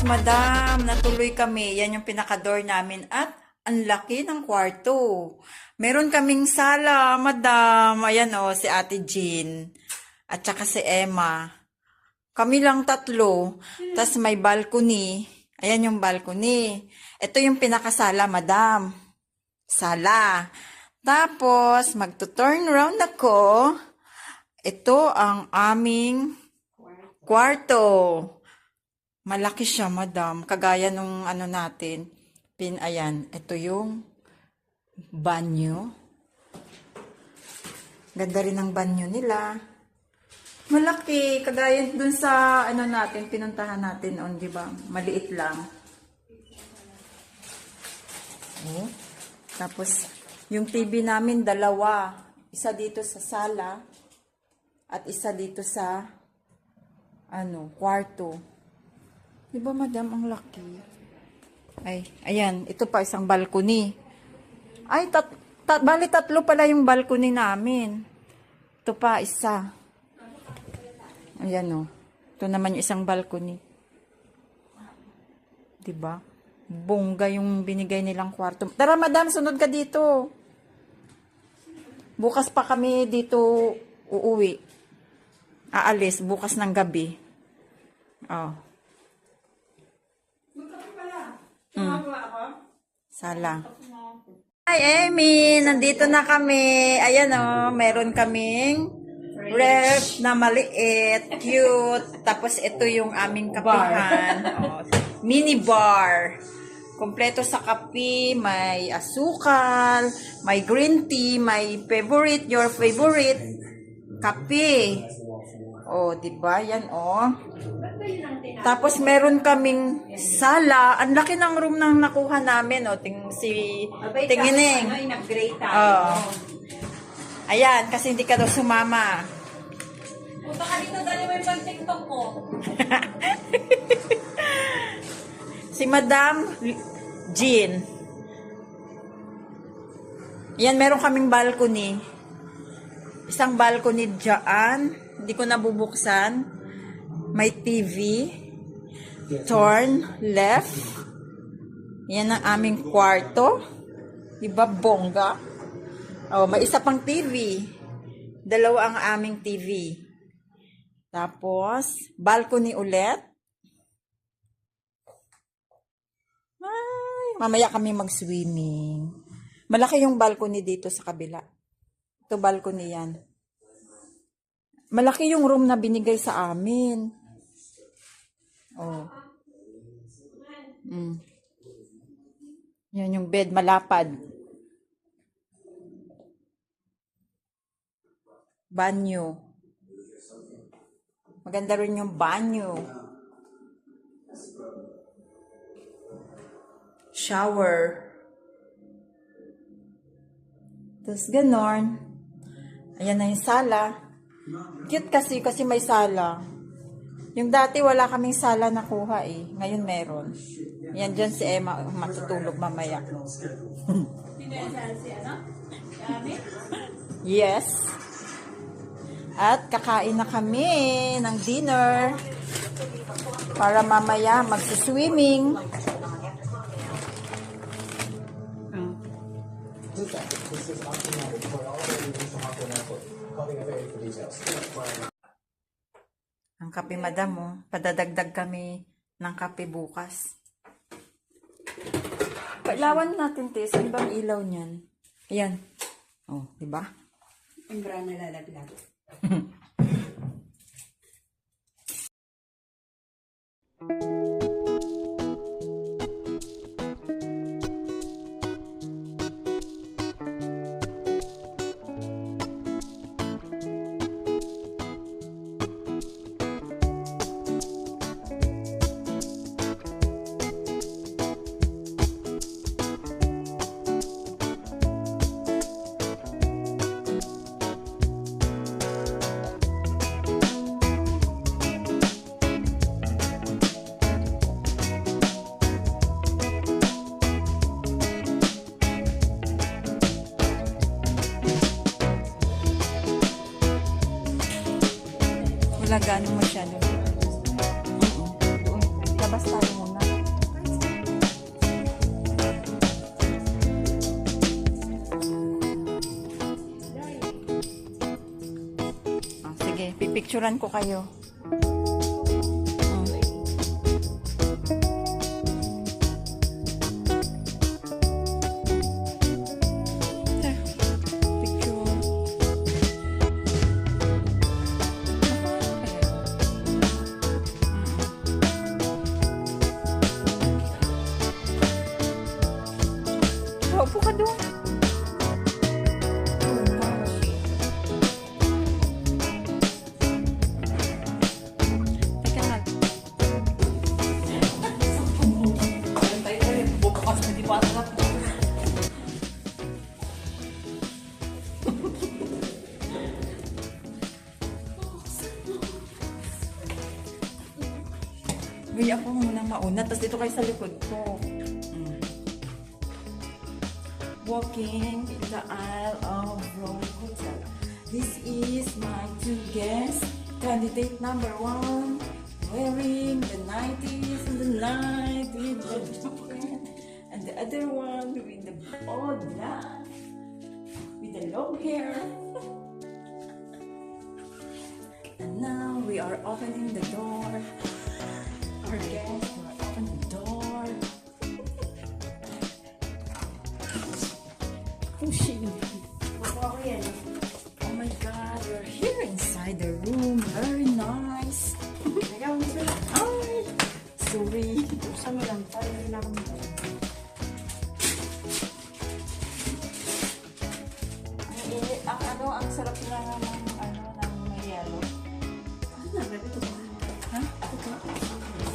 madam, natuloy kami. Yan yung pinaka-door namin at ang laki ng kwarto. Meron kaming sala, madam. Ayan o, si Ate Jean. At saka si Emma. Kami lang tatlo. Tapos may balcony. Ayan yung balcony. Ito yung pinakasala, madam. Sala. Tapos, magto-turn round ako. Ito ang aming kwarto. Malaki siya, madam. Kagaya nung ano natin. Ayan. Ito yung banyo. Ganda rin ang banyo nila. Malaki. Kagaya dun sa ano natin, pinuntahan natin on, di ba? Maliit lang. Oh. Tapos, yung TV namin, dalawa. Isa dito sa sala. At isa dito sa kwarto. Diba, madam, ang laki? Ay, ayan. Ito pa, isang balcony. Ay, bali tatlo pala yung balcony namin. Ito pa, isa. Ayan, o. Ito naman yung isang balcony. Diba? Bongga yung binigay nilang kwarto. Tara, madam, sunod ka dito. Bukas pa kami dito uuwi. Aalis, bukas ng gabi. Oh. Sala. Hi, Amy! Nandito na kami. Ayan meron kaming ref na maliit, cute. Tapos ito yung aming kapihan. Mini bar. Kompleto sa kape, may asukal, may green tea, may favorite, your favorite, kape. Diba? Yan, Tapos, meron kaming sala. Ang laki ng room nang nakuha namin, Tingining. Ayan, kasi hindi ka daw sumama. Punta ka dito, dali mo yung pag-tiktok ko. Si Madam Jean. Yan, meron kaming balcony. Isang balcony dyan. Hindi ko nabubuksan. May TV. Turn left. Yan ang aming kwarto. Diba, bongga? May isa pang TV. Dalawa ang aming TV. Tapos, balcony ulit. Ay, mamaya kami mag-swimming. Malaki yung balcony dito sa kabila. Ito balcony yan. Malaki yung room na binigay sa amin. Yan yung bed, malapad. Banyo. Maganda rin yung banyo. Shower. Tapos ganon. Ayan na yung sala. Cute kasi may sala. Yung dati wala kaming sala nakuha Ngayon meron. Yan dyan si Emma matutulog mamaya. Yes. At kakain na kami ng dinner para mamaya magsiswimming. Ang kape, madam, padadagdag kami ng kape bukas. Pailawan natin, Tess. Ano bang ilaw niyan? Ayan. Diba? Ang bra na lalaglag. Wala ganong masyado. Labas tayo muna. Picturean ko kayo. Oh. Tara, picture. Upo ka doon. Oh gosh. Teka lang. Bukas na di pa sarap. Uy, ako munang mauna. Tapos dito kayo sa likod ko. Walking in the aisle of Rome Hotel. This is my two guests. Candidate number 1, wearing the 90s in the night with the jacket. And the other one with the all black, with the long hair. And now we are opening the door. Our guests will open the door. Pushing. Oh my God, we're here inside the room. Very nice. Ay, sorry. Saan mo lang? Parang hindi na ako Ang init, ang sarap na ng may yellow. Ha?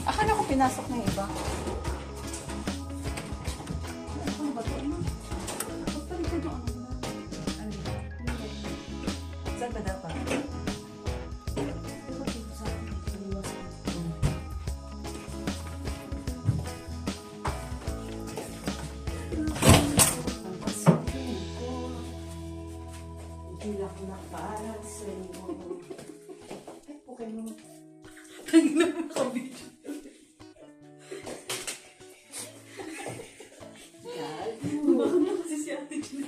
Akala ko pinasok na yung iba. Ano ba ito? Pagpalit ka doon. Ano ba? Saan ba dapat? Hindi ako nakapaaral sa iyo. Ay, okay mo. Bakit na kasi si Ate Julie?